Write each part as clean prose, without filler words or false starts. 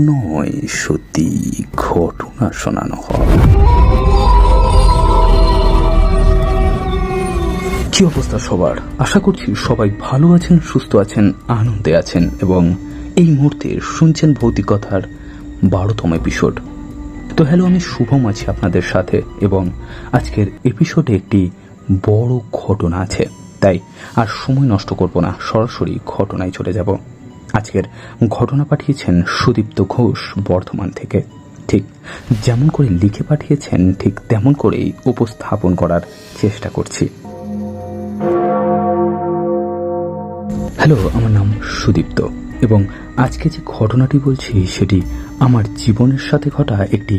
নয়, সত্যি ঘটনা শোনানো হয়। কি অবস্থা সবার? আশা করছি সবাই ভালো আছেন, সুস্থ আছেন, আনন্দে আছেন এবং এই মুহূর্তে শুনছেন ভৌতিকতার 12তম এপিসোড। তো হ্যালো, আমি শুভম আছি আপনাদের সাথে এবং আজকের এপিসোডে একটি বড় ঘটনা আছে, তাই আর সময় নষ্ট করব না, সরাসরি ঘটনায় চলে যাব। আজকের ঘটনা পাঠিয়েছেন সুদীপ্ত ঘোষ বর্ধমান থেকে। ঠিক যেমন করে লিখে পাঠিয়েছেন ঠিক তেমন করেই উপস্থাপন করার চেষ্টা করছি। হ্যালো, আমার নাম সুদীপ্ত এবং আজকে যে ঘটনাটি বলছি সেটি আমার জীবনের সাথে ঘটা একটি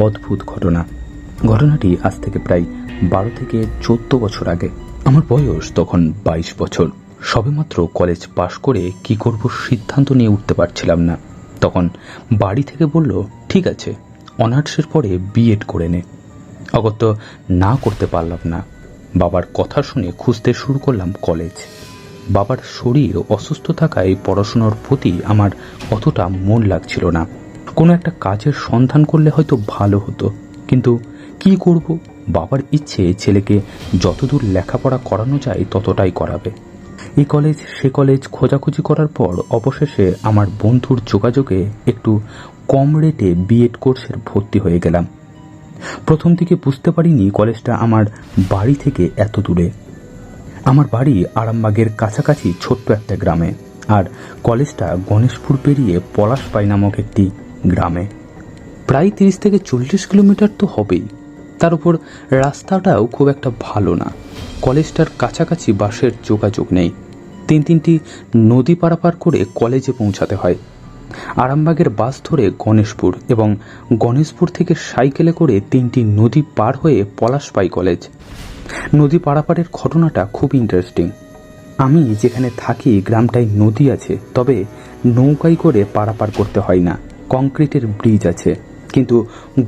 অদ্ভুত ঘটনা। ঘটনাটি আজ থেকে প্রায় 12 থেকে 14 বছর আগে। আমার বয়স তখন 22 বছর। সবেমাত্র কলেজ পাশ করে কি করব সিদ্ধান্ত নিয়ে উঠতে পারছিলাম না। তখন বাড়ি থেকে বলল, ঠিক আছে, অনার্সের পরে বিএড করে নে। অগত্য না করতে পারলাম না। বাবার কথা শুনে খুঁজতে শুরু করলাম কলেজ। বাবার শরীর অসুস্থ থাকায় পড়াশোনার প্রতি আমার অতটা মন লাগছিল না। কোনো একটা কাজের সন্ধান করলে হয়তো ভালো হতো, কিন্তু কি করব? বাবার ইচ্ছে ছেলেকে যতদূর লেখাপড়া করানো যায় ততটাই করাবে। এই কলেজ সে কলেজ খোঁজাখুঁজি করার পর অবশেষে আমার বন্ধুর যোগাযোগে একটু কম রেটে বিএড কোর্সের ভর্তি হয়ে গেলাম। প্রথম দিকে বুঝতে পারিনি কলেজটা আমার বাড়ি থেকে এত দূরে। আমার বাড়ি আরামবাগের কাছাকাছি ছোট্ট একটা গ্রামে, আর কলেজটা গণেশপুর পেরিয়ে পলাশপাই নামক একটি গ্রামে। প্রায় 30 থেকে 40 কিলোমিটার তো হবেই। তার উপর রাস্তাটাও খুব একটা ভালো না। কলেজটার কাছাকাছি বাসের যোগাযোগ নেই। 3টি নদী পারাপার করে কলেজে পৌঁছাতে হয়। আরামবাগের বাস ধরে গণেশপুর এবং গণেশপুর থেকে সাইকেলে করে 3টি নদী পার হয়ে পলাশপাই কলেজ। নদী পারাপারের ঘটনাটা খুব ইন্টারেস্টিং। আমি যেখানে থাকি গ্রামটায় নদী আছে, তবে নৌকায় করে পারাপার করতে হয় না, কংক্রিটের ব্রিজ আছে। কিন্তু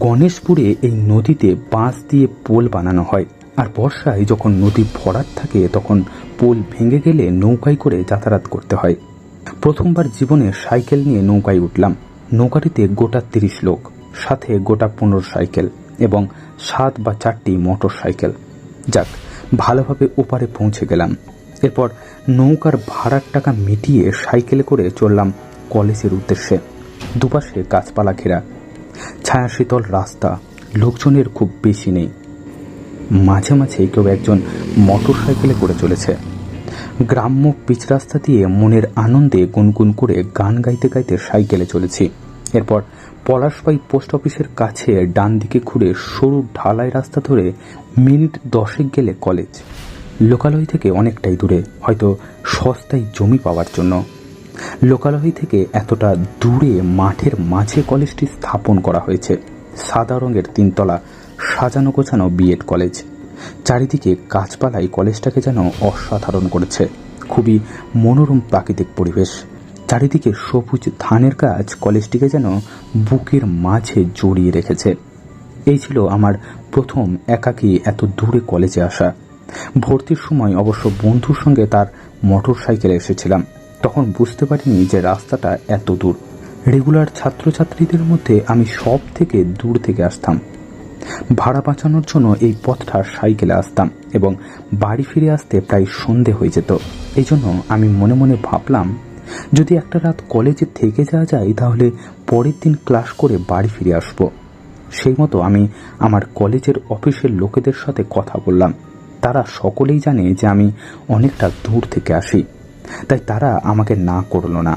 গণেশপুরে এই নদীতে বাঁশ দিয়ে পোল বানানো হয়, আর বর্ষায় যখন নদী ভরাট থাকে তখন পোল ভেঙে গেলে নৌকায় করে যাতায়াত করতে হয়। প্রথমবার জীবনে সাইকেল নিয়ে নৌকায় উঠলাম। নৌকাটিতে গোটা 30 লোক, সাথে গোটা 15 সাইকেল এবং 7 বা 4টি মোটর সাইকেল। যাক, ভালোভাবে ওপারে পৌঁছে গেলাম। এরপর নৌকার ভাড়ার টাকা মিটিয়ে সাইকেলে করে চললাম কলেজের উদ্দেশ্যে। দুপাশে গাছপালা ঘেরা, ছায়া শীতল রাস্তা, লোকজনের খুব বেশি নেই। মাঝে মাঝে কেউ একজন মোটর সাইকেলে করে চলেছে। গ্রাম্য পিচ রাস্তা দিয়ে মনের আনন্দে গুনগুন করে গান গাইতে গাইতে সাইকেলে চলেছি। এরপর পলাশপাই পোস্ট অফিসের কাছে ডান দিকে ঘুরে সরু ঢালাই রাস্তা ধরে মিনিট 10 গেলে কলেজ। লোকালয় থেকে অনেকটাই দূরে, হয়তো সস্তায় জমি পাওয়ার জন্য। লোকালয় থেকে এতটা দূরে মাঠের মাঝে কলেজটি স্থাপন করা হয়েছে। সাদা রঙের 3 তলা সাজানো গোছানো বিএড কলেজ। চারিদিকে গাছপালাই কলেজটাকে যেন অসাধারণ করেছে। খুবই মনোরম প্রাকৃতিক পরিবেশ। চারিদিকে সবুজ ধানের গাছ কলেজটিকে যেন বুকের মাঝে জড়িয়ে রেখেছে। এই ছিল আমার প্রথম একাকী এত দূরে কলেজে আসা। ভর্তির সময় অবশ্য বন্ধুর সঙ্গে তার মোটর সাইকেলে এসেছিলাম। তখন বুঝতে পারিনি যে রাস্তাটা এত দূর। রেগুলার ছাত্রছাত্রীদের মধ্যে আমি সব থেকে দূর থেকে আসতাম। ভাড়া বাঁচানোর জন্য এই পথটা সাইকেলে আসতাম এবং বাড়ি ফিরে আসতে প্রায় সন্ধে হয়ে যেত। এই জন্য আমি মনে মনে ভাবলাম, যদি একটা রাত কলেজে থেকে যাওয়া যায় তাহলে পরের দিন ক্লাস করে বাড়ি ফিরে আসব। সেই মতো আমি আমার কলেজের অফিসের লোকেদের সাথে কথা বললাম। তারা সকলেই জানে যে আমি অনেকটা দূর থেকে আসি, তাই তারা আমাকে না করল না।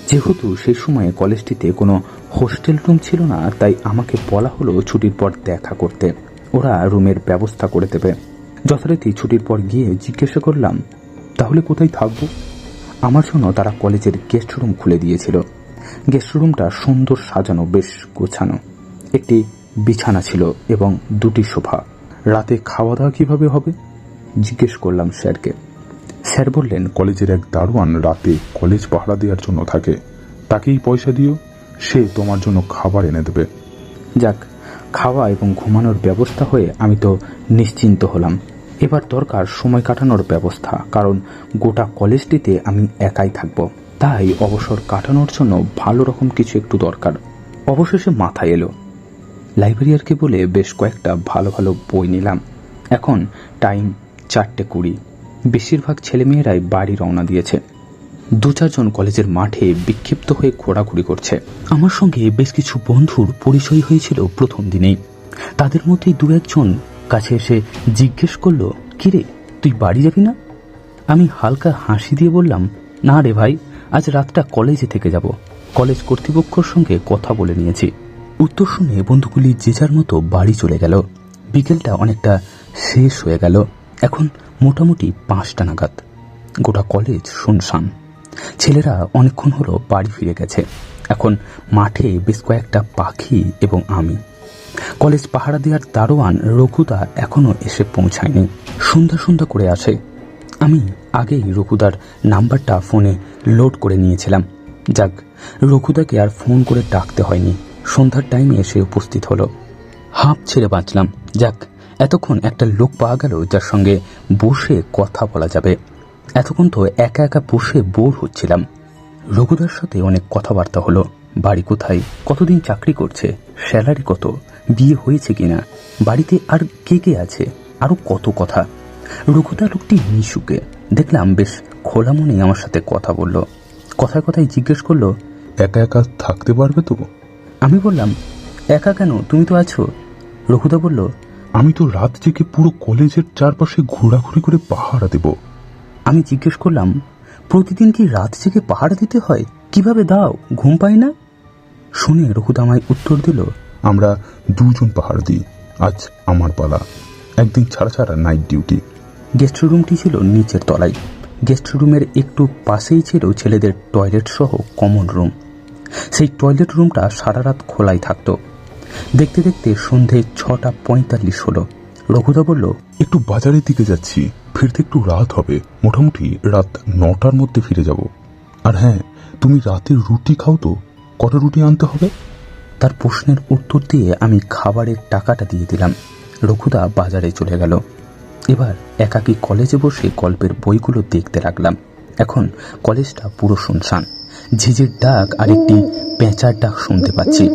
যেহেতু সেই সময়ে কলেজটিতে কোনো হোস্টেল রুম ছিল না, তাই আমাকে বলা হলো ছুটির পর দেখা করতে। ওরা রুমের ব্যবস্থা করে দেবে। যথারীতি ছুটির পর গিয়ে জিজ্ঞাসা করলাম, তাহলে কোথায় থাকবো? আমার জন্য তারা কলেজের গেস্ট রুম খুলে দিয়েছিল। গেস্ট রুমটা সুন্দর সাজানো, বেশ গোছানো। একটি বিছানা ছিল এবং 2টি সোফা। রাতে খাওয়া দাওয়া কিভাবে হবে জিজ্ঞেস করলাম স্যারকে। স্যার বললেন, কলেজের এক দারোয়ান রাতে কলেজ পাহারা দেওয়ার জন্য থাকে, তাকেই পয়সা দিও, সে তোমার জন্য খাবার এনে দেবে। যাক, খাওয়া এবং ঘুমানোর ব্যবস্থা হয়ে আমি তো নিশ্চিন্ত হলাম। এবার দরকার সময় কাটানোর ব্যবস্থা, কারণ গোটা কলেজটিতে আমি একাই থাকব। তাই অবসর কাটানোর জন্য ভালো রকম কিছু একটু দরকার। অবশেষে মাথায় এলো। লাইব্রেরিয়ারকে বলে বেশ কয়েকটা ভালো ভালো বই নিলাম। এখন টাইম 4:20। বেশিরভাগ ছেলেমেয়েরাই বাড়ি রওনা দিয়েছে। 2-4 জন কলেজের মাঠে বিক্ষিপ্ত হয়ে ঘোরাঘুরি করছে। আমার সঙ্গে বেশ কিছু বন্ধুর পরিচয় হয়েছিল প্রথম দিনেই। তাদের মধ্যেই 2-1 জন কাছে এসে জিজ্ঞেস করলো, কিরে তুই বাড়ি যাবি না? আমি হালকা হাসি দিয়ে বললাম, না রে ভাই, আজ রাতটা কলেজে থেকে যাব। কলেজ কর্তৃপক্ষের সঙ্গে কথা বলে নিয়েছি। উত্তর শুনে বন্ধুগুলি যে যার মতো বাড়ি চলে গেল। বিকেলটা অনেকটা শেষ হয়ে গেল। এখন মোটামুটি 5টা নাগাদ। গোটা কলেজ শুনশান। ছেলেরা অনেকক্ষণ হলো বাড়ি ফিরে গেছে। এখন মাঠে বেশ কয়েকটা পাখি এবং আমি। কলেজ পাহারা দেওয়ার দারোয়ান রঘুদা এখনো এসে পৌঁছায়নি। সন্ধ্যা করে আসে। আমি আগেই রঘুদার নাম্বারটা ফোনে লোড করে নিয়েছিলাম। যাক, রঘুদাকে আর ফোন করে ডাকতে হয়নি। সন্ধ্যার টাইমে এসে উপস্থিত হলো। হাঁপ ছেড়ে বাঁচলাম। যাক, এতক্ষণ একটা লোক পাওয়া গেল যার সঙ্গে বসে কথা বলা যাবে। এতক্ষণ তো একা একা বসে বোর হচ্ছিলাম। রঘুদার সাথে অনেক কথাবার্তা হলো। বাড়ি কোথায়, কতদিন চাকরি করছে, স্যালারি কত, বিয়ে হয়েছে কিনা, বাড়িতে আর কে কে আছে, আরো কত কথা। রঘুদা লোকটি মিশুকে দেখলাম বেশ খোলা মনেই আমার সাথে কথা বলল। কথায় কথায় জিজ্ঞেস করলো, একা একা থাকতে পারবে তো? আমি বললাম, একা কেন, তুমি তো আছো। রঘুদা বলল, আমি তো রাত জেগে পুরো কলেজের চারপাশে ঘোরাঘুরি করে পাহারা দেব। আমি জিজ্ঞেস করলাম, প্রতিদিন কি রাত জেগে পাহারা দিতে হয়? কিভাবে দাও, ঘুম পাই না? শুনে রঘুদা আমায় উত্তর দিল, আমরা 2 জন পাহারা দিই। আজ আমার পালা, একদিন ছাড়া ছাড়া নাইট ডিউটি। গেস্ট রুমটি ছিল নিচের তলায়। গেস্ট রুমের একটু পাশেই ছিল ছেলেদের টয়লেট সহ কমন রুম। সেই টয়লেট রুমটা সারা রাত খোলাই থাকত। দেখতে দেখতে সন্ধে 6:45 হলো। রঘুদা বলল, একটু বাজারের দিকে যাচ্ছি, ফিরতে একটু রাত হবে। মোটামুটি রাত 9টার মধ্যে ফিরে যাব। আর হ্যাঁ, তুমি রাতের রুটি খাও তো? কটা রুটি আনতে হবে? তার প্রশ্নের উত্তর দিয়ে আমি খাবারের টাকাটা দিয়ে দিলাম। রঘুদা বাজারে চলে গেল। এবার একাকী কলেজে বসে গল্পের বইগুলো দেখতে লাগলাম। এখন কলেজটা পুরো শুনশান। ঝিঝির ডাক আর একটি পেঁচার ডাক শুনতে পাচ্ছি।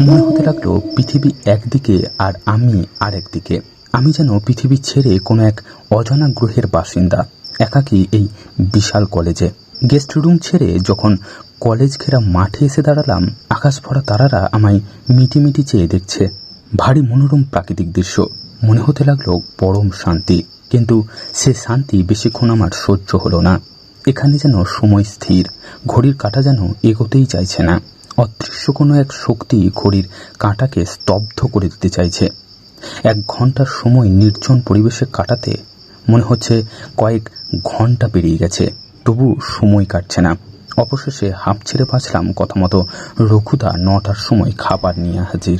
মনে হতে লাগলো পৃথিবী একদিকে আর আমি আরেক দিকে। আমি যেন পৃথিবী ছেড়ে কোনো এক অজানা গ্রহের বাসিন্দা, একাকী এই বিশাল কলেজে। গেস্ট রুম ছেড়ে যখন কলেজ ঘেরা মাঠে এসে দাঁড়ালাম, আকাশ ভরা তারারা আমায় মিটিমিটি চেয়ে দেখছে। ভারী মনোরম প্রাকৃতিক দৃশ্য। মনে হতে লাগলো পরম শান্তি। কিন্তু সে শান্তি বেশিক্ষণ আমার সহ্য হলো না। এখানে যেন সময় স্থির, ঘড়ির কাঁটা যেন এগোতেই চাইছে না। অদৃশ্য কোনো এক শক্তি ঘড়ির কাঁটাকে স্তব্ধ করে দিতে চাইছে। 1 ঘন্টার সময় নির্জন পরিবেশে কাটাতে মনে হচ্ছে কয়েক ঘন্টা পেরিয়ে গেছে, তবু সময় কাটছে না। অবশেষে হাঁপ ছেড়ে বাঁচলাম। কথা মতো রঘুদা 9টার সময় খাবার নিয়ে হাজির।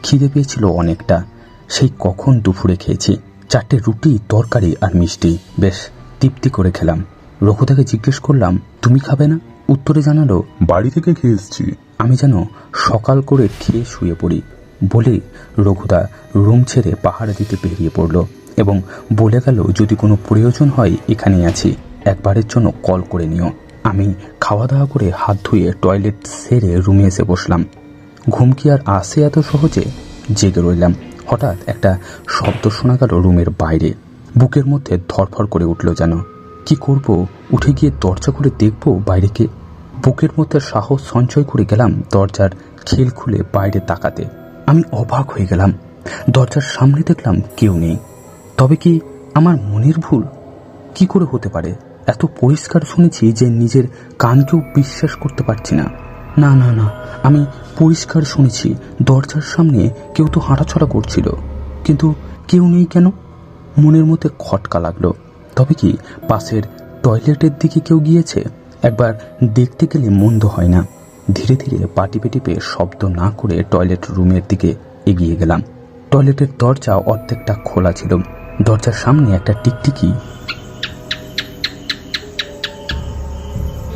খিদে পেয়েছিল অনেকটা। সেই কখন দুপুরে খেয়েছি। 4টে রুটি, তরকারি আর মিষ্টি। বেশ তৃপ্তি করে খেলাম। রঘুদাকে জিজ্ঞেস করলাম, তুমি খাবে না? উত্তরে জানালো, বাড়ি থেকে খেয়ে এসেছি। আমি যেন সকাল করে খেয়ে শুয়ে পড়ি। বলে রঘুদা রুম ছেড়ে পাহারা দিতে বেরিয়ে পড়ল এবং বলে গেল, যদি কোনো প্রয়োজন হয় এখানেই আছি, একবারের জন্য কল করে নিও। আমি খাওয়া দাওয়া করে হাত ধুয়ে টয়লেট সেরে রুমে এসে বসলাম। ঘুম কি আর আসে এত সহজে? জেগে রইলাম। হঠাৎ একটা শব্দ শোনা গেল রুমের বাইরে। বুকের মধ্যে ধরফর করে উঠল যেন। কি করব? উঠে গিয়ে দরজা খুলে দেখব বাইরেকে। বুকের মধ্যে সাহস সঞ্চয় করে গেলাম দরজার খিল খুলে বাইরে তাকাতে। আমি অবাক হয়ে গেলাম। দরজার সামনে দেখলাম কেউ নেই। তবে কি আমার মনের ভুল? কি করে হতে পারে? এত পরিষ্কার শুনেছি যে নিজের কানকেও বিশ্বাস করতে পারছি না। না না না, আমি পরিষ্কার শুনেছি দরজার সামনে কেউ তো হাঁটাছড়া করছিল, কিন্তু কেউ নেই কেন? মনের মধ্যে খটকা লাগলো। তবে কি পাশের টয়লেটের দিকে কেউ গিয়েছে? একবার দেখতে গেলে মন্দ হয় না। ধীরে ধীরে পা টিপে টিপে শব্দ না করে টয়লেট রুমের দিকে এগিয়ে গেলাম। টয়লেটের দরজা অর্ধেকটা খোলা ছিল। দরজার সামনে একটা টিকটিকি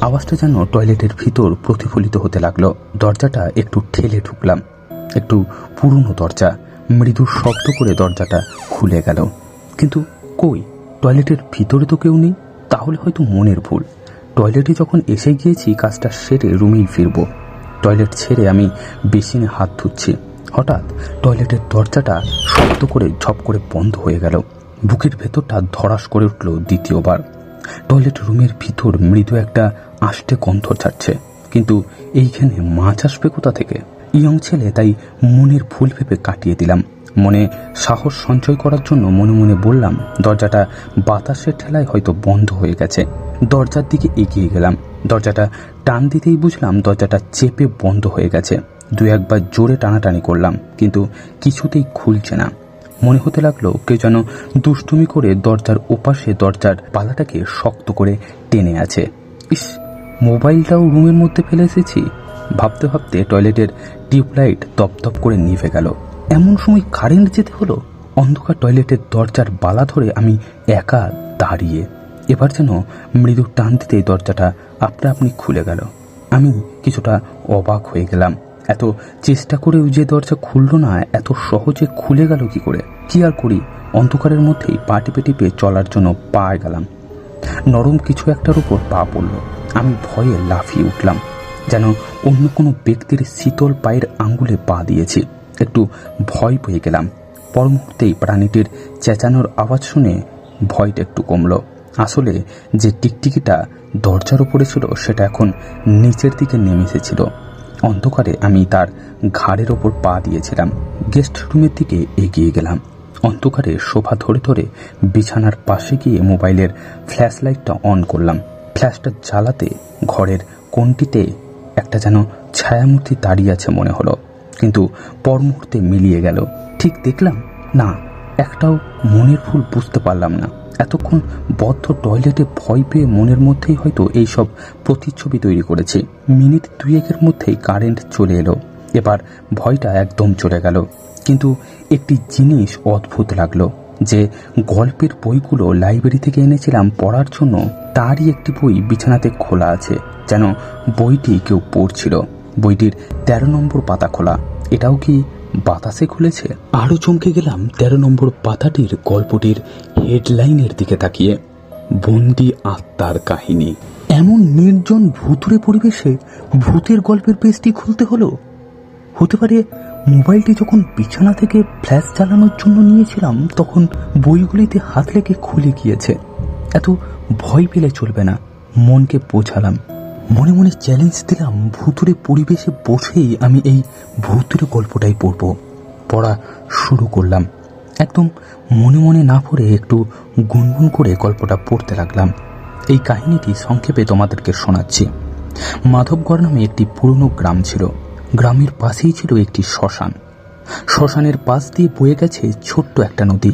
আওয়াজটা যেন টয়লেটের ভিতর প্রতিফলিত হতে লাগলো। দরজাটা একটু ঠেলে ঢুকলাম। একটু পুরনো দরজা। মৃদু শব্দ করে দরজাটা খুলে গেল। কিন্তু কই, টয়লেটের ভিতরে তো কেউ নেই। তাহলে হয়তো মনের ভুল। টয়লেটে যখন এসে গিয়েছি, কাজটা সেরে রুমেই ফিরব। টয়লেট ছেড়ে আমি বেসিনে হাত ধুচ্ছি। হঠাৎ টয়লেটের দরজাটা শব্দ করে ঝপ করে বন্ধ হয়ে গেল। বুকের ভেতরটা ধড়াস করে উঠল দ্বিতীয়বার। টয়লেট রুমের ভিতর মৃদু একটা আষ্টে গন্ধ ছাড়ছে, কিন্তু এইখানে মাছ আসবে কোথা থেকে? ইয়ং ছেলে, তাই মনের ভুল ভেবে কাটিয়ে দিলাম। মনে সাহস সঞ্চয় করার জন্য মনে মনে বললাম, দরজাটা বাতাসের ঠেলায় হয়তো বন্ধ হয়ে গেছে। দরজার দিকে এগিয়ে গেলাম। দরজাটা টান দিতেই বুঝলাম দরজাটা চেপে বন্ধ হয়ে গেছে। দু একবার জোরে টানাটানি করলাম, কিন্তু কিছুতেই খুলছে না। মনে হতে লাগলো কেউ যেন দুষ্টুমি করে দরজার ওপাশে দরজার পালাটাকে শক্ত করে টেনে আছে। ইস, মোবাইলটাও রুমের মধ্যে ফেলে এসেছি। ভাবতে ভাবতে টয়লেটের টিউবলাইট দপদপ করে নিভে গেল। এমন সময় কারেন্ট যেতে হলো। অন্ধকার টয়লেটের দরজার বালা ধরে আমি একা দাঁড়িয়ে। এবার যেন মৃদু টান দিতেই দরজাটা আপনা আপনি খুলে গেল। আমি কিছুটা অবাক হয়ে গেলাম। এত চেষ্টা করেও যে দরজা খুলল না, এত সহজে খুলে গেল কি করে? কি আর করি, অন্ধকারের মধ্যেই পা টিপে টিপে চলার জন্য পা গেলাম। নরম কিছু একটার উপর পা পড়ল। আমি ভয়ে লাফিয়ে উঠলাম, যেন অন্য কোনো ব্যক্তির শীতল পায়ের আঙ্গুলে পা দিয়েছি। একটু ভয় পেয়ে গেলাম। পর মুহূর্তেই প্রাণীটির চেঁচানোর আওয়াজ শুনে ভয়টা একটু কমল। আসলে যে টিকটিকিটা দরজার উপরে ছিল সেটা এখন নিচের দিকে নেমে এসেছিল। অন্ধকারে আমি তার ঘাড়ের ওপর পা দিয়েছিলাম। গেস্ট রুমের দিকে এগিয়ে গেলাম। অন্ধকারে সোফা ধরে ধরে বিছানার পাশে গিয়ে মোবাইলের ফ্ল্যাশ লাইটটা অন করলাম। ফ্ল্যাশটা জ্বালাতে ঘরের কোণটিতে একটা যেন ছায়ামূর্তি দাঁড়িয়ে আছে মনে হলো, কিন্তু পর মুহূর্তে মিলিয়ে গেল। ঠিক দেখলাম না, একটাও মনের ভুল বুঝতে পারলাম না। এতক্ষণ বদ্ধ টয়লেটে ভয় পেয়ে মনের মধ্যেই হয়তো এইসব প্রতিচ্ছবি তৈরি করেছে। মিনিট দুয়েকের মধ্যেই কারেন্ট চলে এলো। এবার ভয়টা একদম চলে গেল। কিন্তু একটি জিনিস অদ্ভুত লাগলো, যে গল্পের বইগুলো লাইব্রেরি থেকে এনেছিলাম পড়ার জন্য, তারই একটি বই বিছানাতে খোলা আছে, যেন বইটি কেউ পড়ছিল। বইটির 13 নম্বর পাতা খোলা। এটাও কি বাতাসে খুলেছে? আরও চমকে গেলাম 13 নম্বর পাতাটির গল্পটির হেডলাইনের দিকে তাকিয়ে। বন্দি আত্মার কাহিনী। এমন নির্জন ভুতুরে পরিবেশে ভূতের গল্পের পেজটি খুলতে হলো। হতে পারে মোবাইলটি যখন বিছানা থেকে ফ্ল্যাশ চালানোর জন্য নিয়েছিলাম তখন বইগুলিতে হাত লেগে খুলে গিয়েছে। এত ভয় পেলে চলবে না, মনকে বোঝালাম। মনে মনে চ্যালেঞ্জ দিলাম, ভুতুরে পরিবেশে বসেই আমি এই ভুতুরে গল্পটাই পড়ব। পড়া শুরু করলাম। একদম মনে মনে না পড়ে একটু গুনগুন করে গল্পটা পড়তে লাগলাম। এই কাহিনীটি সংক্ষেপে তোমাদেরকে শোনাচ্ছি। মাধবগড় নামে একটি পুরনো গ্রাম ছিল। গ্রামের পাশেই ছিল একটি শ্মশান। শ্মশানের পাশ দিয়ে বয়ে গেছে ছোট্ট একটা নদী।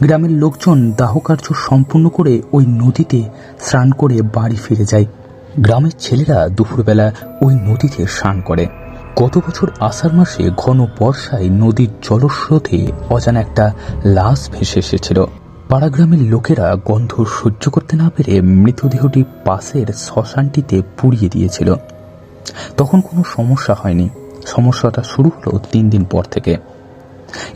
গ্রামের লোকজন দাহকার্য সম্পূর্ণ করে ওই নদীতে স্নান করে বাড়ি ফিরে যায়। গ্রামের ছেলেরা দুপুরবেলা ওই নদীতে স্নান করে। গত বছর আষাঢ় মাসে ঘন বর্ষায় নদীর জলস্রোতে অজানা একটা লাশ ভেসে এসেছিল। পাড়া গ্রামের লোকেরা গন্ধ সহ্য করতে না পেরে মৃতদেহটি পাশের শ্মশানটিতে পুড়িয়ে দিয়েছিল। তখন কোনো সমস্যা হয়নি। সমস্যাটা শুরু হলো 3 দিন পর থেকে।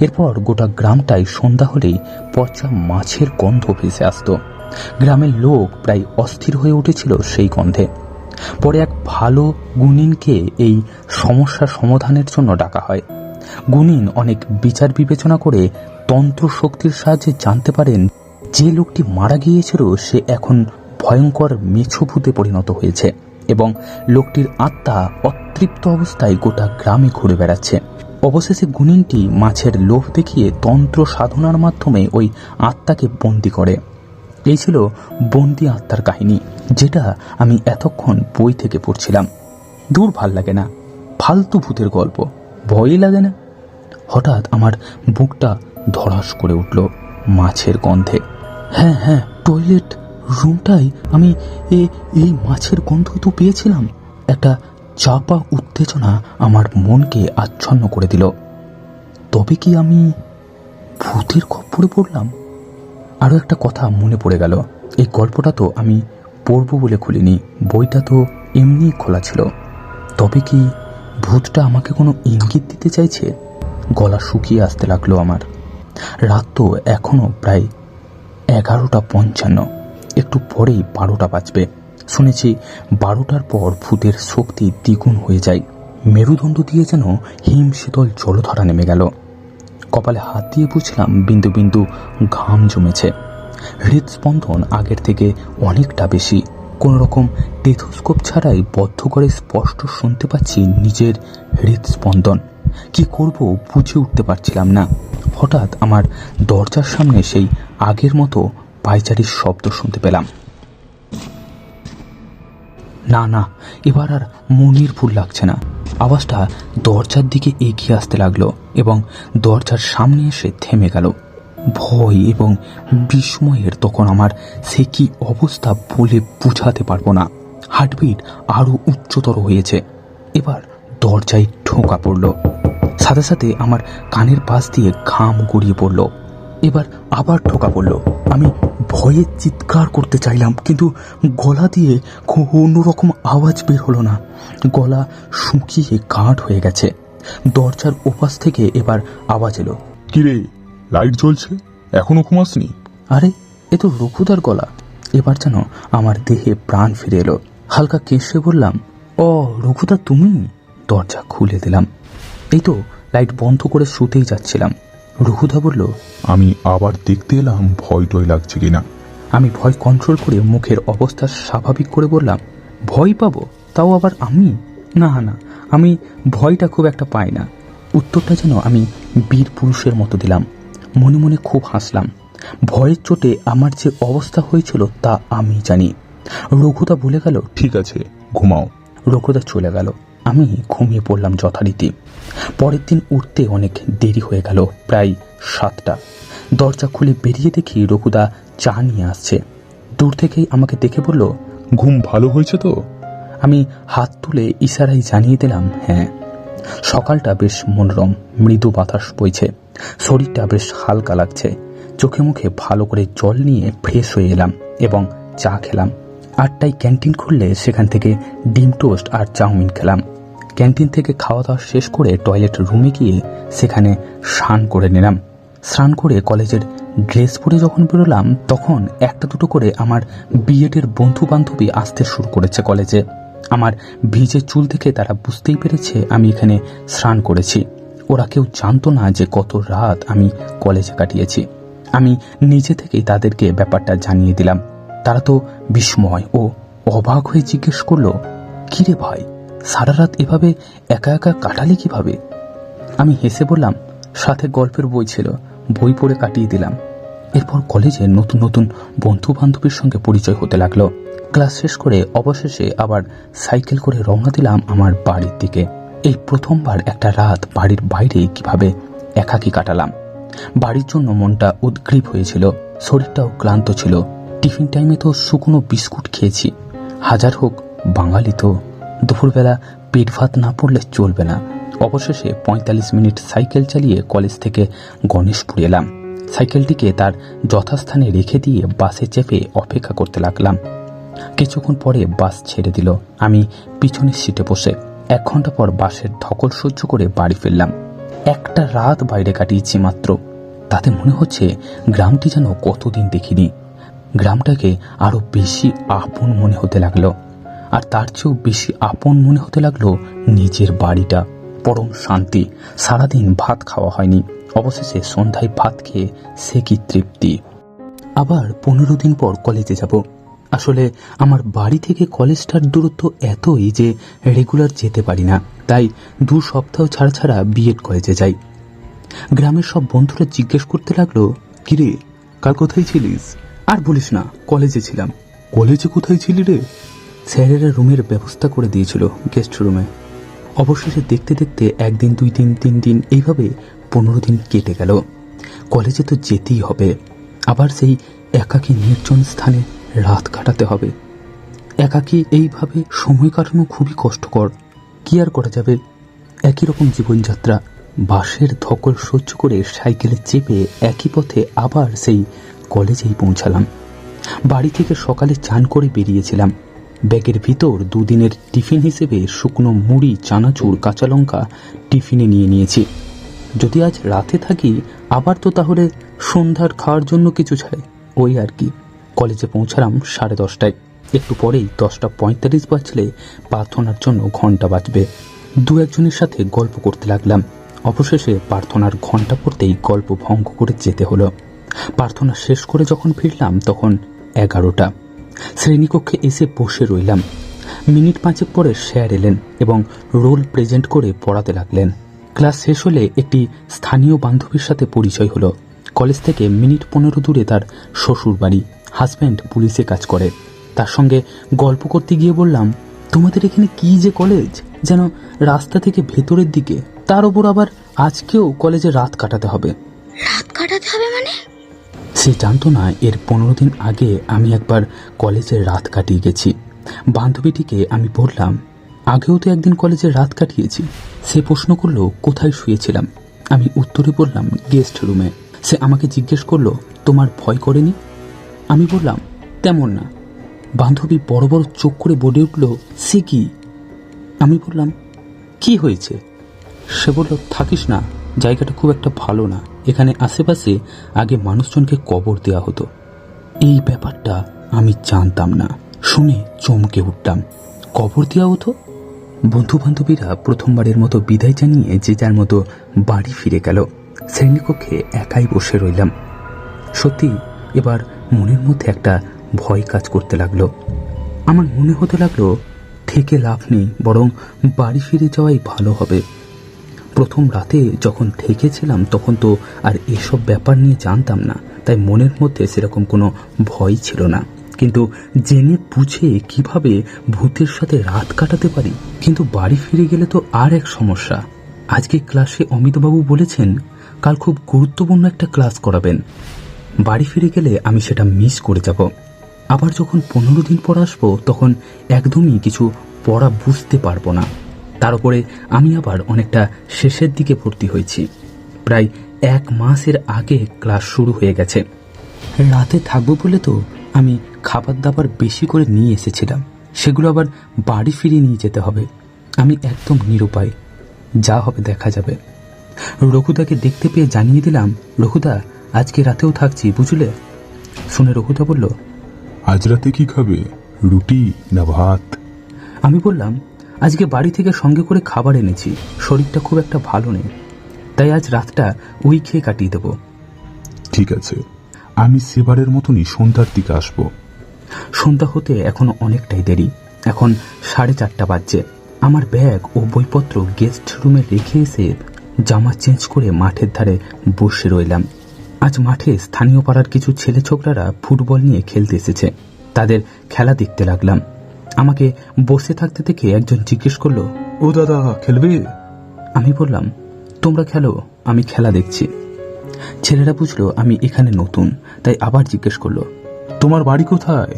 এরপর গোটা গ্রামটাই সন্ধ্যা হলেই পচা মাছের গন্ধ ভেসে আসত। গ্রামের লোক প্রায় অস্থির হয়ে উঠেছিল সেই গন্ধে। পরে এক ভালো গুণিনকে এই সমস্যার সমাধানের জন্য ডাকা হয়। গুণিন অনেক বিচার বিবেচনা করে তন্ত্র শক্তির সাহায্যে জানতে পারেন যে লোকটি মারা গিয়েছিল সে এখন ভয়ঙ্কর মেছো ভূতে পরিণত হয়েছে এবং লোকটির আত্মা অতৃপ্ত অবস্থায় গোটা গ্রামে ঘুরে বেড়াচ্ছে। অবশেষে গুণিনটি মাছের লোভ দেখিয়ে তন্ত্র সাধনার মাধ্যমে ওই আত্মাকে বন্দী করে। এই ছিল বন্দি আত্মার কাহিনী, যেটা আমি এতক্ষণ বই থেকে পড়ছিলাম। দূর ভাল লাগে না, ফালতু ভূতের গল্প, ভয়ই লাগে না। হঠাৎ আমার বুকটা ধড়াস করে উঠল মাছের গন্ধে। হ্যাঁ, টয়লেট রুমটাই আমি এই মাছের গন্ধই তো পেয়েছিলাম। একটা চাপা উত্তেজনা আমার মনকে আচ্ছন্ন করে দিল। তবে কি আমি ভূতের খপ্পরে পড়লাম? আরও একটা কথা মনে পড়ে গেল, এই গল্পটা তো আমি পড়ব বলে খুলিনি, বইটা তো এমনি খোলা ছিল। তবে কি ভূতটা আমাকে কোনো ইঙ্গিত দিতে চাইছে? গলা শুকিয়ে আসতে লাগলো আমার। রাত তো এখনো প্রায় 11:55। একটু পরেই 12টা বাজবে। শুনেছি 12টার পর ভূতের শক্তি দ্বিগুণ হয়ে যায়। মেরুদণ্ড দিয়ে যেন হিম শীতল জলধারা নেমে গেল। কপালে হাত দিয়ে বুঝলাম বিন্দু বিন্দু ঘাম জমেছে। হৃদস্পন্দন আগের থেকে অনেকটা বেশি। কোন রকম টেথোস্কোপ ছাড়াই বদ্ধ করে স্পষ্ট শুনতে পাচ্ছি নিজের হৃদস্পন্দন। কি করব বুঝে উঠতে পারছিলাম না। হঠাৎ আমার দরজার সামনে সেই আগের মতো পায়চারির শব্দ শুনতে পেলাম। না না, এবার আর মনির ভুল লাগছে না। আওয়াজটা দরজার দিকে এগিয়ে আসতে লাগলো এবং দরজার সামনে এসে থেমে গেল। ভয় এবং বিস্ময়ের তখন আমার সে কি অবস্থা বলে বুঝাতে পারবো না। হার্টবিট আরো উচ্চতর হয়েছে। এবার দরজায় ঠোকা পড়ল। সাথে সাথে আমার কানের পাশ দিয়ে ঘাম গড়িয়ে পড়ল। এবার আবার ঠোকা পড়ল। আমি ভয়ে চিৎকার করতে চাইলাম, কিন্তু গলা দিয়ে অন্যরকম আওয়াজ বের হলো না। গলা শুকিয়ে গাঢ় হয়ে গেছে। দরজার ওপাশ থেকে এবার আওয়াজ এলো, কিরে, লাইট জ্বলছে, এখনো ঘুমাসনি? আরে, এ তো রঘুদার গলা। এবার যেন আমার দেহে প্রাণ ফিরে এলো। হালকা কেশে বললাম, ও রঘুদা তুমি? দরজা খুলে দিলাম। এই তো লাইট বন্ধ করে শুতেই যাচ্ছিলাম। রঘুদা বলল, আমি আবার দেখতে এলাম ভয় টয় লাগছে কিনা। আমি ভয় কন্ট্রোল করে মুখের অবস্থা স্বাভাবিক করে বললাম, ভয় পাবো? তাও আবার আমি? না না, আমি ভয়টা খুব একটা পাই না। উত্তরটা যেন আমি বীর পুরুষের মতো দিলাম। মনে মনে খুব হাসলাম। ভয়ের চোটে আমার যে অবস্থা হয়েছিল তা আমি জানি। রঘুদা বলে গেল, ঠিক আছে, ঘুমাও। রঘুদা চলে গেল। আমি ঘুমিয়ে পড়লাম যথারীতি। পরের দিন উঠতে অনেক দেরি হয়ে গেল, প্রায় 7টা। দরজা খুলে বেরিয়ে দেখি রঘুদা চা নিয়ে আসছে। দূর থেকেই আমাকে দেখে বলল, ঘুম ভালো হয়েছে তো? আমি হাত তুলে ইশারায় জানিয়ে দিলাম, হ্যাঁ। সকালটা বেশ মনোরম, মৃদু বাতাস বইছে। শরীরটা বেশ হালকা লাগছে। চোখে মুখে ভালো করে জল নিয়ে ফ্রেশ হয়ে এলাম এবং চা খেলাম। 8টায় ক্যান্টিন খুললে সেখান থেকে ডিম টোস্ট আর চাউমিন খেলাম। ক্যান্টিন থেকে খাওয়া দাওয়া শেষ করে টয়লেট রুমে গিয়ে সেখানে স্নান করে নিলাম। স্নান করে কলেজের ড্রেস পরে যখন বেরোলাম তখন একটা দুটো করে আমার বিএডের বন্ধু বান্ধবী আসতে শুরু করেছে কলেজে। আমার ভিজে চুল দেখে তারা বুঝতেই পেরেছে আমি এখানে স্নান করেছি। ওরা কেউ জানতো না যে কত রাত আমি কলেজে কাটিয়েছি। আমি নিজে থেকেই তাদেরকে ব্যাপারটা জানিয়ে দিলাম। তারা তো বিস্ময় ও অবাক হয়ে জিজ্ঞেস করলো, কিরে ভাই, সারা রাত এভাবে একা একা কাটালি কিভাবে? আমি হেসে বললাম, সাথে গল্পের বই ছিল, বই পড়ে কাটিয়ে দিলাম। এরপর কলেজে নতুন নতুন বন্ধু বান্ধবীর সঙ্গে পরিচয় হতে লাগলো। ক্লাস শেষ করে অবশেষে আবার সাইকেল করে রওনা দিলাম আমার বাড়ির দিকে। এই প্রথমবার একটা রাত বাড়ির বাইরে কিভাবে একাকী কাটালাম। বাড়ির জন্য মনটা উদ্গ্রীব হয়েছিল, শরীরটাও ক্লান্ত ছিল। টিফিন টাইমে তো শুকনো বিস্কুট খেয়েছি। হাজার হোক বাঙালি তো, দুপুরবেলা পেট ভাত না পড়লে চলবে না। অবশেষে 45 মিনিট সাইকেল চালিয়ে কলেজ থেকে গণেশপুর এলাম। সাইকেলটিকে তার যথাস্থানে রেখে দিয়ে বাসে চেপে অপেক্ষা করতে লাগলাম। কিছুক্ষণ পরে বাস ছেড়ে দিল। আমি পিছনের সিটে বসে 1 ঘন্টা পর বাসের ধকল সহ্য করে বাড়ি ফিরলাম। একটা রাত বাইরে কাটিয়েছি মাত্র, তাতে মনে হচ্ছে গ্রামটি যেন কতদিন দেখিনি। গ্রামটাকে আরো বেশি আপন মনে হতে লাগলো। আর তার চেয়েও বেশি আপন মনে হতে লাগলো নিজের বাড়িটা। পরম শান্তি। সারাদিন ভাত খাওয়া হয়নি, অবশেষে সন্ধ্যায় ভাত খেয়ে সে কি তৃপ্তি। আবার 15 দিন পর কলেজে যাব। আসলে আমার বাড়ি থেকে কলেজটার দূরত্ব এতই যে রেগুলার যেতে পারি না, তাই 2 সপ্তাহ ছাড়া ছাড়া বিএড কলেজে যাই। গ্রামের সব বন্ধুরা জিজ্ঞেস করতে লাগলো, কিরে কাল কোথায় ছিলিস? আর বলিস না, কলেজে ছিলাম। কলেজে কোথায় ছিলি রে? স্যারেরা রুমের ব্যবস্থা করে দিয়েছিল গেস্ট রুমে। অবশেষে দেখতে দেখতে 1 দিন 2 দিন 3 দিন এইভাবে 15 দিন কেটে গেল। কলেজে তো যেতেই হবে। আবার সেই একাকী নির্জন স্থানে রাত কাটাতে হবে। একাকী এইভাবে সময় কাটানো খুবই কষ্টকর। কি আর করা যাবে, একই রকম জীবনযাত্রা। বাসের ধকল সহ্য করে সাইকেলে চেপে একই পথে আবার সেই কলেজেই পৌঁছালাম। বাড়ি থেকে সকালে চান করে বেরিয়েছিলাম। ব্যাগের ভিতর 2 দিনের টিফিন হিসেবে শুকনো মুড়ি, চানাচুর, কাঁচা লঙ্কা টিফিনে নিয়ে নিয়েছি। যদি আজ রাতে থাকি আবার তো তাহলে সন্ধ্যার খাওয়ার জন্য কিছু চাই, ওই আর কি। কলেজে পৌঁছালাম 10:30টায়। একটু পরেই 10:45 বাজলে প্রার্থনার জন্য ঘন্টা বাজবে। দু একজনের সাথে গল্প করতে লাগলাম। অবশেষে প্রার্থনার ঘণ্টা পড়তেই গল্প ভঙ্গ করে যেতে হলো। প্রার্থনা শেষ করে যখন ফিরলাম তখন 11টা। শ্রেণীকক্ষে এসে বসে রইলাম। মিনিট 5 পরে স্যার এলেন এবং রোল প্রেজেন্ট করে পড়াতে লাগলেন। ক্লাস শেষ হলে একটি স্থানীয় বান্ধবীর সাথে পরিচয় হলো। কলেজ থেকে মিনিট 15 দূরে তার শ্বশুর বাড়ি। হাজব্যান্ড পুলিশে কাজ করে। তার সঙ্গে গল্প করতে গিয়ে বললাম, তোমাদের এখানে কি যে কলেজ, যেন রাস্তা থেকে ভেতরের দিকে, তার ওপর আবার আজকেও কলেজে রাত কাটাতে হবে। রাত কাটাতে হবে মানে? সে জানতো না এর 15 দিন আগে আমি একবার কলেজে রাত কাটিয়ে গেছি। বান্ধবীটিকে আমি বললাম, আগেও তো একদিন কলেজে রাত কাটিয়েছি। সে প্রশ্ন করলো কোথায় শুয়েছিলাম। আমি উত্তরে বললাম গেস্ট রুমে। সে আমাকে জিজ্ঞেস করলো, তোমার ভয় করেনি? আমি বললাম তেমন না। বান্ধবী বড় বড় চোখ করে বলে উঠল, সে কি? আমি বললাম কি হয়েছে? সে বলল, থাকিস না, জায়গাটা খুব একটা ভালো না। এখানে আশেপাশে আগে মানুষজনকে কবর দেওয়া হতো। এই ব্যাপারটা আমি জানতাম না। শুনে চমকে উঠলাম। কবর দেওয়া হতো? বন্ধু বান্ধবীরা প্রথমবারের মতো বিদায় জানিয়ে যে যার মতো বাড়ি ফিরে গেল। শ্রেণীকক্ষে একাই বসে রইলাম। সত্যি এবার মনের মধ্যে একটা ভয় কাজ করতে লাগলো। আমার মনে হতে লাগলো থেকে লাভ নেই, বরং বাড়ি ফিরে যাওয়াই ভালো হবে। প্রথম রাতে যখন থেকেছিলাম তখন তো আর এসব ব্যাপার নিয়ে জানতাম না, তাই মনের মধ্যে সেরকম কোনো ভয় ছিল না। কিন্তু জেনে বুঝে কিভাবে ভূতের সাথে রাত কাটাতে পারি। কিন্তু বাড়ি ফিরে গেলে তো আর এক সমস্যা। আজকে ক্লাসে অমিতবাবু বলেছেন কাল খুব গুরুত্বপূর্ণ একটা ক্লাস করাবেন। বাড়ি ফিরে গেলে আমি সেটা মিস করে যাব। আবার যখন 15 দিন পর আসবো তখন একদমই কিছু পড়া বুঝতে পারবো না। তার উপরে আমি আবার অনেকটা শেষের দিকে ভর্তি হয়েছি। প্রায় 1 মাসের আগে ক্লাস শুরু হয়ে গেছে। রাতে থাকবো বলে তো আমি খাবার দাবার বেশি করে নিয়ে এসেছিলাম, সেগুলো আবার বাড়ি ফিরিয়ে নিয়ে যেতে হবে। আমি একদম নিরুপায়। যা হবে দেখা যাবে। রঘুদাকে দেখতে পেয়ে জানিয়ে দিলাম, রঘুদা আজকে রাতেও থাকছি, বুঝলে? শুনে রঘুদা বলল, আজ রাতে কি খাবে, রুটি না ভাত? আমি বললাম, আজকে বাড়ি থেকে সঙ্গে করে খাবার এনেছি, শরীরটা খুব একটা ভালো নেই, তাই আজ রাতটা ওই খেয়ে কাটিয়ে দেব। ঠিক আছে, আমি সেবারের মতনই সন্ধ্যার দিকে আসবো। সন্ধ্যা হতে এখনো অনেকটাই দেরি। এখন 4:30 বাজছে। আমার ব্যাগ ও বইপত্র গেস্ট রুমে রেখে এসে জামা চেঞ্জ করে মাঠের ধারে বসে রইলাম। আজ মাঠে স্থানীয় পাড়ার কিছু ছেলে ছোকরারা ফুটবল নিয়ে খেলতে এসেছে। তাদের খেলা দেখতে লাগলাম। আমাকে বসে থাকতে দেখে একজন জিজ্ঞেস করলো, ও দাদা, খেলবে? আমি বললাম, তোমরা খেলো, আমি খেলা দেখছি। ছেলেরা বুঝলো আমি এখানে নতুন, তাই আবার জিজ্ঞেস করলো, তোমার বাড়ি কোথায়?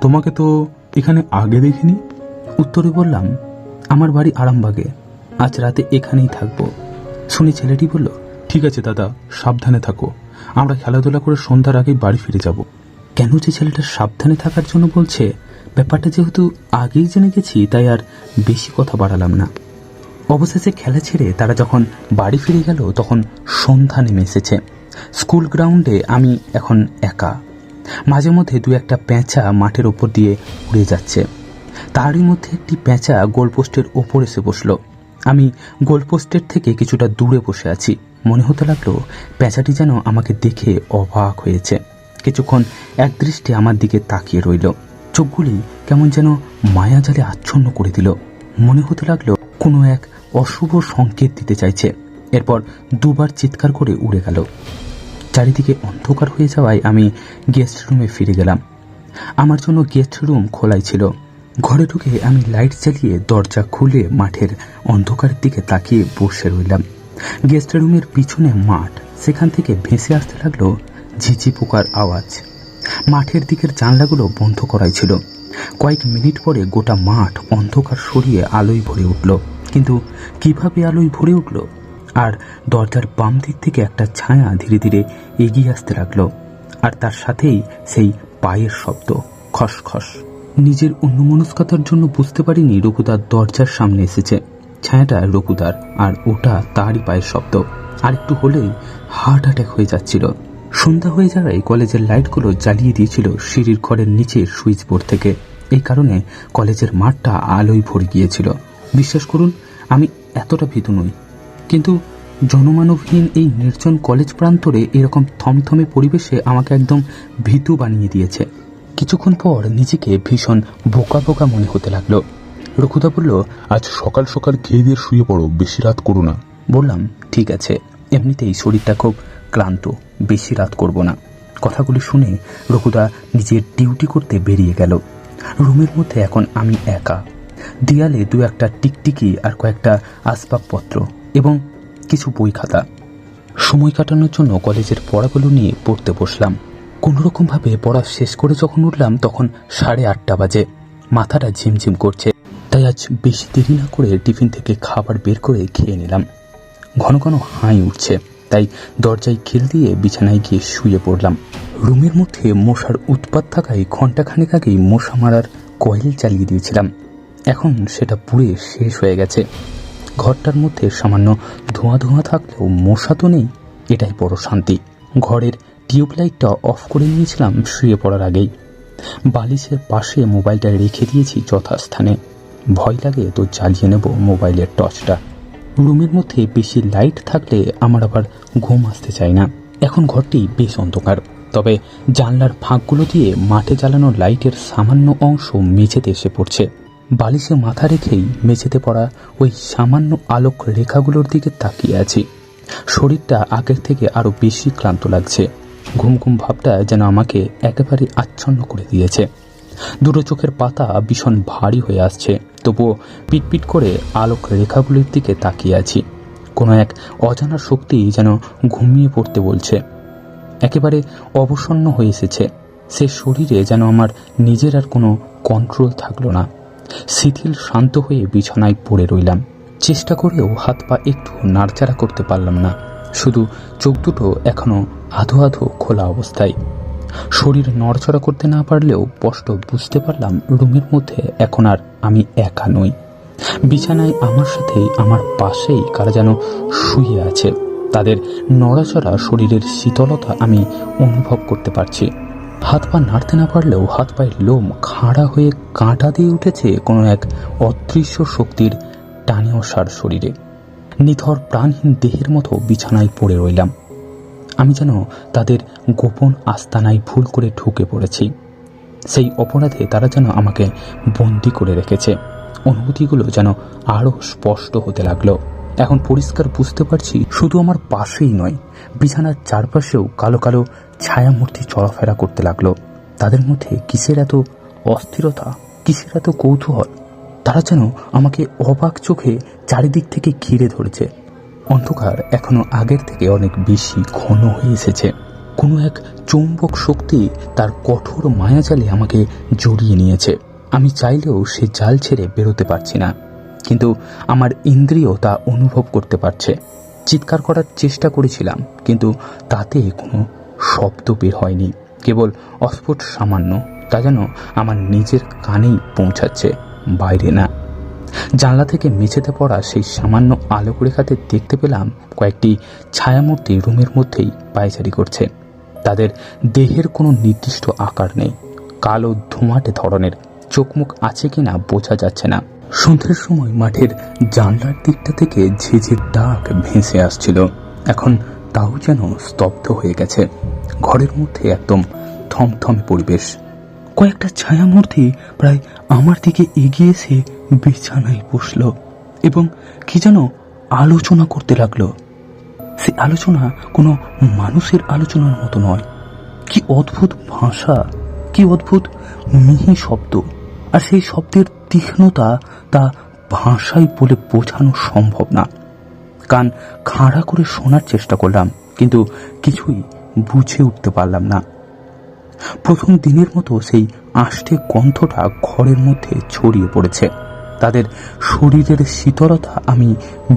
তোমাকে তো এখানে আগে দেখিনি। উত্তরে বললাম, আমার বাড়ি আরামবাগে, আজ রাতে এখানেই থাকবো। শুনে ছেলেটি বলল, ঠিক আছে দাদা, সাবধানে থাকো। আমরা খেলাধুলা করে সন্ধ্যার আগেই বাড়ি ফিরে যাব। কেন যে ছেলেটা সাবধানে থাকার জন্য বলছে, ব্যাপারটা যেহেতু আগেই জেনে গেছি, তাই আর বেশি কথা বাড়ালাম না। অবশেষে খেলা ছেড়ে তারা যখন বাড়ি ফিরে গেল তখন সন্ধ্যা নেমে এসেছে। স্কুল গ্রাউন্ডে আমি এখন একা। মাঝে মধ্যে 2-1টা পেঁচা মাঠের ওপর দিয়ে উড়ে যাচ্ছে। তারই মধ্যে একটি পেঁচা গোলপোস্টের ওপর এসে বসলো। আমি গোলপোস্টের থেকে কিছুটা দূরে বসে আছি। মনে হতে লাগলো পেঁচাটি যেন আমাকে দেখে অবাক হয়েছে। কিছুক্ষণ একদৃষ্টে আমার দিকে তাকিয়ে রইল। চোখগুলি কেমন যেন মায়াজালে আচ্ছন্ন করে দিল। মনে হতে লাগলো কোনো এক অশুভ সংকেত দিতে চাইছে। এরপর 2বার চিৎকার করে উড়ে গেল। চারিদিকে অন্ধকার হয়ে যাওয়ায় আমি গেস্ট রুমে ফিরে গেলাম। আমার জন্য গেস্ট রুম খোলাই ছিল। ঘরে ঢুকে আমি লাইট জ্বালিয়ে দরজা খুলে মাঠের অন্ধকারের দিকে তাকিয়ে বসে রইলাম। গেস্ট রুমের পিছনে মাঠ, সেখান থেকে ভেসে আসতে লাগলো ঝিঝি পোকার আওয়াজ। মাঠের দিকের জানলাগুলো বন্ধ করাই ছিল। কয়েক মিনিট পরে গোটা মাঠ অন্ধকার সরিয়ে আলোয় ভরে উঠল। কিন্তু কিভাবে আলোয় ভরে উঠল? আর দরজার বাম দিক থেকে একটা ছায়া ধীরে ধীরে এগিয়ে আসতে লাগলো। আর তার সাথেই সেই পায়ের শব্দ, খসখস। নিজের অন্যমনস্কতার জন্য বুঝতে পারিনি রঘুদার দরজার সামনে এসেছে। ছায়াটা রঘুদার, আর ওটা তারই পায়ের শব্দ। আর একটু হলেই হার্ট অ্যাটাক হয়ে যাচ্ছিল। সন্ধ্যা হয়ে যাওয়ায় কলেজের লাইটগুলো জ্বালিয়ে দিয়েছিল সিঁড়ির ঘরের নিচের সুইচ বোর্ড থেকে। এই কারণে কলেজের মাঠটা আলোয় ভরে গিয়েছিল। বিশ্বাস করুন, আমি এতটা ভীতু নই, কিন্তু জনমানবহীন এই নির্জন কলেজ প্রান্তরে এরকম থমথমে পরিবেশে আমাকে একদম ভীতু বানিয়ে দিয়েছে। কিছুক্ষণ পর নিজেকে ভীষণ বোকা বোকা মনে হতে লাগলো। রঘুদা বলল, আজ সকাল সকাল খেয়ে দিয়ে শুয়ে পড়ো, বেশি রাত করো না। বললাম, ঠিক আছে, এমনিতেই শরীরটা খুব ক্লান্ত, বেশি রাত করব না। কথাগুলি শুনে রঘুদা নিজের ডিউটি করতে বেরিয়ে গেল। রুমের মধ্যে এখন আমি একা। দেয়ালে দু একটা টিকটিকি আর কয়েকটা আসবাবপত্র এবং কিছু বই খাতা। সময় কাটানোর জন্য কলেজের পড়াগুলো নিয়ে পড়তে বসলাম। কোনোরকমভাবে পড়া শেষ করে যখন উঠলাম তখন 8:30 বাজে। মাথাটা ঝিমঝিম করছে, তাই আজ বেশি দেরি না করে টিফিন থেকে খাবার বের করে খেয়ে নিলাম। ঘন ঘন হাই উঠছে, তাই দরজায় খিল দিয়ে বিছানায় গিয়ে শুয়ে পড়লাম। রুমের মধ্যে মশার উৎপাত থাকায় ঘণ্টাখানেক আগেই মশা মারার কয়েল চালিয়ে দিয়েছিলাম। এখন সেটা পুড়ে শেষ হয়ে গেছে। ঘরটার মধ্যে সামান্য ধোঁয়া ধোঁয়া থাকলেও মশা তো নেই, এটাই বড় শান্তি। ঘরের টিউবলাইটটা অফ করে নিয়েছিলাম শুয়ে পড়ার আগেই। বালিশের পাশে মোবাইলটা রেখে দিয়েছি যথাস্থানে। ভয় লাগে তো জ্বালিয়ে নেব মোবাইলের টর্চটা। রুমের মধ্যে বেশি লাইট থাকলে আমার আবার ঘুম আসতে চায় না। এখন ঘরটি বেশ অন্ধকার, তবে জানলার ফাঁকগুলো দিয়ে মাঠে জ্বালানো লাইটের সামান্য অংশ মেঝেতে এসে পড়ছে। বালিশে মাথা রেখেই মেঝেতে পড়া ওই সামান্য আলোক রেখাগুলোর দিকে তাকিয়ে আছি। শরীরটা আগের থেকে আরো বেশি ক্লান্ত লাগছে। ঘুম ঘুম ভাবটা যেন আমাকে একেবারে আচ্ছন্ন করে দিয়েছে। দুটো চোখের পাতা ভীষণ ভারী হয়ে আসছে, তবুও পিটপিট করে আলোক রেখাগুলির দিকে তাকিয়ে আছি। কোনো এক অজানা শক্তি যেন ঘুমিয়ে পড়তে বলছে। একেবারে অবসন্ন হয়ে এসেছে সে শরীরে, যেন আমার নিজের আর কোনো কন্ট্রোল থাকলো না। শিথিল শান্ত হয়ে বিছানায় পড়ে রইলাম। চেষ্টা করেও হাত পা একটু নাড়চাড়া করতে পারলাম না, শুধু চোখ দুটো এখনো আধো আধো খোলা অবস্থায়। শরীর নড়চড়া করতে না পারলেও স্পষ্ট বুঝতে পারলাম রুমের মধ্যে এখন আর আমি একা নই। বিছানায় আমার সাথে আমার পাশেই কারা যেন শুয়ে আছে। তাদের নড়াচড়া, শরীরের শীতলতা আমি অনুভব করতে পারছি। হাত পা নাড়তে না পারলেও হাত পায়ের লোম খাড়া হয়ে কাঁটা দিয়ে উঠেছে কোনো এক অদৃশ্য শক্তির টানে অসার শরীরে। নিথর প্রাণহীন দেহের মতো বিছানায় পড়ে রইলাম। আমি যেন তাদের গোপন আস্তানায় ভুল করে ঢুকে পড়েছি। সেই অপরাধে তারা যেন আমাকে বন্দি করে রেখেছে। অনুভূতিগুলো যেন আরো স্পষ্ট হতে লাগলো। এখন পরিষ্কার বুঝতে পারছি, শুধু আমার পাশেই নয়, বিছানার চারপাশেও কালো কালো ছায়ামূর্তি চলাফেরা করতে লাগলো। তাদের মধ্যে কিসের এত অস্থিরতা, কিসের এত কৌতূহল। তারা যেন আমাকে অবাক চোখে চারিদিক থেকে ঘিরে ধরেছে। অন্ধকার এখনো আগের থেকে অনেক বেশি ঘন হয়ে এসেছে। কোনো এক চৌম্বক শক্তি তার কঠোর মায়াজালে আমাকে জড়িয়ে নিয়েছে। আমি চাইলেও সে জাল ছেড়ে বেরোতে পারছি না, কিন্তু আমার ইন্দ্রিয় তা অনুভব করতে পারছে। চিৎকার করার চেষ্টা করেছিলাম, কিন্তু তাতে কোনো শব্দ বের হয়নি, কেবল অস্ফুট সামান্য। তা যেন আমার নিজের কানেই পৌঁছাচ্ছে, বাইরে না। জানলা থেকে মেঝেতে পড়া সেই সামান্য আলোক রেখাতে দেখতে পেলাম কয়েকটি ছায়ামূর্তি রুমের মধ্যেই পায়চারি করছে। তাদের দেহের কোনো নির্দিষ্ট আকার নেই, কালো ধোঁয়াটে ধরনের। চোখ মুখ আছে কিনা বোঝা যাচ্ছে না। সন্ধ্যের সময় মাঠের জানলার দিকটা থেকে ঝিঝির ডাক ভেসে আসছিল, এখন তাও যেন স্তব্ধ হয়ে গেছে। ঘরের মধ্যে একদম থমথমে পরিবেশ। কয়েকটা ছায়ামূর্তি প্রায় আমার দিকে এগিয়ে এসে বিছানায় বসল এবং কি যেন আলোচনা করতে লাগলো। সে আলোচনা কোনো মানুষের আলোচনার মতো নয়। কি অদ্ভুত ভাষা, কি অদ্ভুত মিহি শব্দ, আর সেই শব্দের তীক্ষ্ণতা তা ভাষায় বলে বোঝানো সম্ভব না। কান খাড়া করে শোনার চেষ্টা করলাম, কিন্তু কিছুই বুঝে উঠতে পারলাম না। প্রথম দিনের মতো সেই আষ্টে গন্ধটা ঘরের মধ্যে ছড়িয়ে পড়েছে। তাদের শরীরের শীতলতা আমি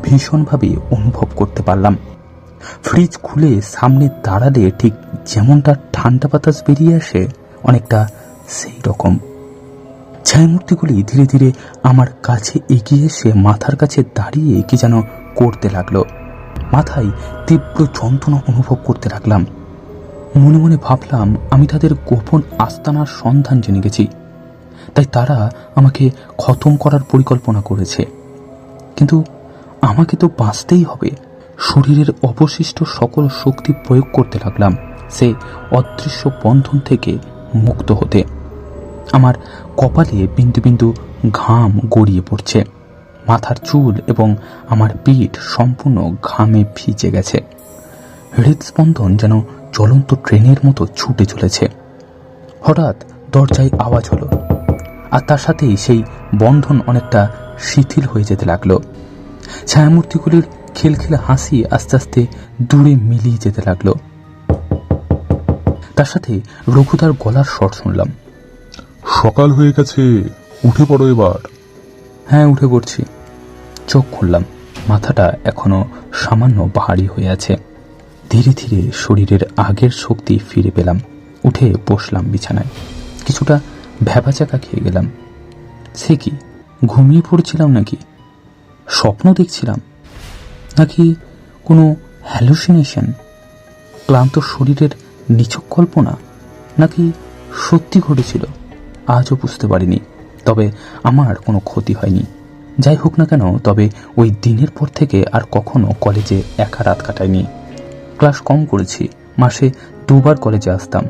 ভীষণভাবে অনুভব করতে পারলাম। ফ্রিজ খুলে সামনে দাঁড়ালে ঠিক যেমনটা ঠান্ডা বাতাস বেরিয়ে আসে, অনেকটা সেই রকম। ছায়ামূর্তিগুলি ধীরে ধীরে আমার কাছে এগিয়ে এসে মাথার কাছে দাঁড়িয়ে কি যেন করতে লাগলো। মাথায় তীব্র যন্ত্রণা অনুভব করতে লাগলাম। মনে মনে ভাবলাম আমি তাদের গোপন আস্তানার সন্ধান জেনে গেছি, তাই তারা আমাকে খতম করার পরিকল্পনা করেছে। কিন্তু আমাকে তো বাঁচতেই হবে। শরীরের অবশিষ্ট সকল শক্তি প্রয়োগ করতে লাগলাম সে অদৃশ্য বন্ধন থেকে মুক্ত হতে। আমার কপালে বিন্দু বিন্দু ঘাম গড়িয়ে পড়ছে, মাথার চুল এবং আমার পিঠ সম্পূর্ণ ঘামে ভিজে গেছে। হৃদস্পন্দন যেন চলন্ত ট্রেনের মতো ছুটে চলেছে। হঠাৎ দরজায় আওয়াজ হলো, আর তার সাথেই সেই বন্ধন অনেকটা শিথিল হয়ে যেতে লাগলো। ছায়ামূর্তিগুলির খিলখিল হাসি আস্তে আস্তে দূরে মিলিয়ে যেতে লাগলো। তার সাথে রঘুদার গলার স্বর শুনলাম, সকাল হয়ে গেছে, উঠে পড়ো এবার। হ্যাঁ, উঠে পড়ছি। চোখ খুললাম, মাথাটা এখনো সামান্য ভারী হয়ে আছে। ধীরে ধীরে শরীরের আগের শক্তি ফিরে পেলাম। উঠে বসলাম বিছানায়, কিছুটা ভ্যাবাচাকা খেয়ে গেলাম। সে কি, ঘুমিয়ে পড়ছিলাম নাকি? স্বপ্ন দেখছিলাম নাকি কোনো হ্যালুসিনেশন? ক্লান্ত শরীরের নিছক কল্পনা নাকি সত্যি ঘটেছিল? আজও বুঝতে পারিনি। তবে আমার কোনো ক্ষতি হয়নি। যাই হোক না কেন, তবে ওই দিনের পর থেকে আর কখনো কলেজে একা রাত কাটাইনি। ক্লাস কম করেছি, মাসে 2 বার কলেজে আসতাম।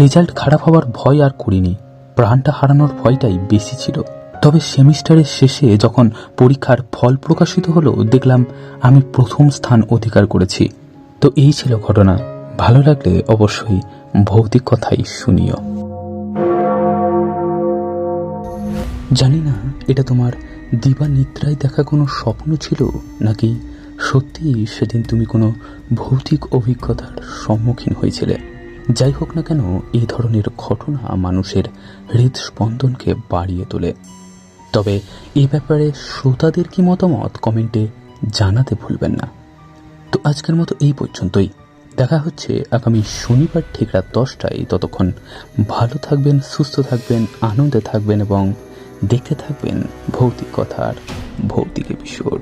রেজাল্ট খারাপ হওয়ার ভয় আর করিনি, প্রাণটা হারানোর ভয়টাই বেশি ছিল। তবে সেমিস্টারের শেষে যখন পরীক্ষার ফল প্রকাশিত হলো, দেখলাম আমি প্রথম স্থান অধিকার করেছি। তো এই ছিল ঘটনা। ভালো লাগলে অবশ্যই ভৌতিক কথাই শুনিও। জানি না এটা তোমার দিবা নিদ্রায় দেখা কোনো স্বপ্ন ছিল নাকি সত্যিই সেদিন তুমি কোনো ভৌতিক অভিজ্ঞতার সম্মুখীন হয়েছিলে। যাই হোক না কেন, এই ধরনের ঘটনা মানুষের হৃদস্পন্দনকে বাড়িয়ে তোলে। তবে এই ব্যাপারে শ্রোতাদের কি মতামত কমেন্টে জানাতে ভুলবেন না। তো আজকের মতো এই পর্যন্তই। দেখা হচ্ছে আগামী শনিবার ঠিক রাত 10টায়। ততক্ষণ ভালো থাকবেন, সুস্থ থাকবেন, আনন্দে থাকবেন এবং দেখতে থাকবেন ভৌতিক কথার ভৌতিক এপিসোড।